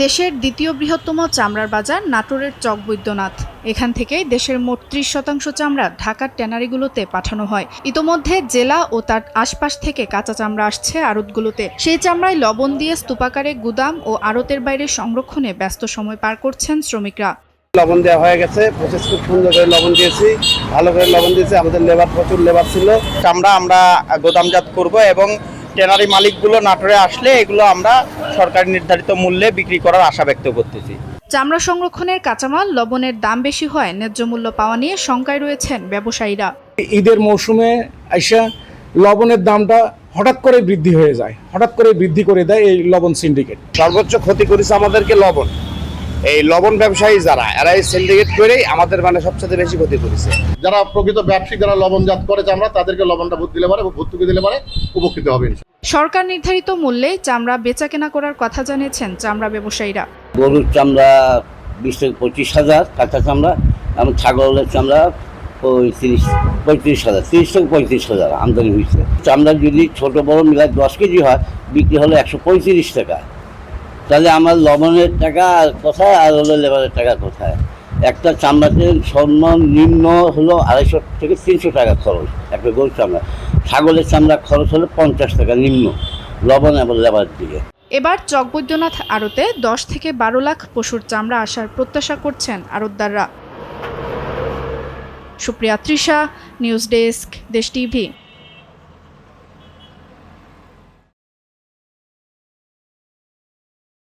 দেশের দ্বিতীয় বৃহত্তম চামড়ার বাজার নাটোরের চকবৈদ্যনাথ। এখান থেকেই দেশের মোট ৩০% চামড়া ঢাকার ট্যানারিগুলোতে পাঠানো হয়। ইতোমধ্যে জেলা ও তার আশপাশ থেকে কাঁচা চামড়া আসছে আড়তগুলোতে। সেই চামড়ায় লবণ দিয়ে স্তূপাকারে গুদাম ও আড়তের বাইরে সংরক্ষণে ব্যস্ত সময় পার করছেন শ্রমিকরা। লবণ দেওয়া হয়ে গেছে, প্রসেস খুব সুন্দর করে লবণ দিয়েছি, ভালো করে লবণ দিয়েছি। আমাদের প্রচুর লেবার ছিল। চামড়া আমরা গোদামজাত করব এবং ট্যানারি মালিকগুলো নাটোরে আসলে এগুলো আমরা সরকারি নির্ধারিত মূল্যে বিক্রি করার আশা ব্যক্ত করতেছি। চামড়া সংরক্ষণের কাঁচামাল লবণের দাম বেশি হয় ন্যায্য মূল্য পাওয়া নিয়ে শঙ্কায় রয়েছেন ব্যবসায়ীরা। ঈদের মৌসুমে আইসা লবণের দামটা হঠাৎ করে বৃদ্ধি হয়ে যায়, হঠাৎ করে বৃদ্ধি করে দেয় এই লবণ সিন্ডিকেট। সর্বোচ্চ ক্ষতি করেছে আমাদেরকে লবণ। এই লবণ ব্যবসায়ী যারা, এরা এই সিন্ডিকেট করেই আমাদের সবচেয়ে বেশি ক্ষতি করেছে। যারা প্রকৃত ব্যবসায়ী, যারা লবণজাত করে চামড়া, তাদেরকে লবণটা ভর্তুকি দিলে পারে উপকৃত হবে। সরকার নির্ধারিত মূল্যে চামড়া বেচাকেনা করার কথা জানিয়েছেন চামড়া ব্যবসায়ীরা। গরুর চামড়া 20 থেকে 25,000 কাঁচা চামড়া, এবং ছাগলের চামড়া 35,000, 30 থেকে 35,000 আমদানি হয়েছে। চামড়া যদি ছোট বড় মিলায় 10 কেজি হয়, বিক্রি হলো 135 টাকা। তাহলে আমার লবণের টাকা কোথায় আর হলো লেবারের টাকা কোথায়? একটা চামড়াতে সর্বনিম্ন হলো 250 থেকে 300 টাকা খরচ একটা গরুর চামড়া। ছাগলের চামড়া খরচ হলো 50 টাকা নিম্ন, লবণ এবং লেবার দিকে। এবার চকবৈদ্যনাথ আড়তে 10 থেকে 12 লাখ পশুর চামড়া আসার প্রত্যাশা করছেন আড়তদাররা। সুপ্রিয়া তৃষা, নিউজ ডেস্ক, দেশ টিভি।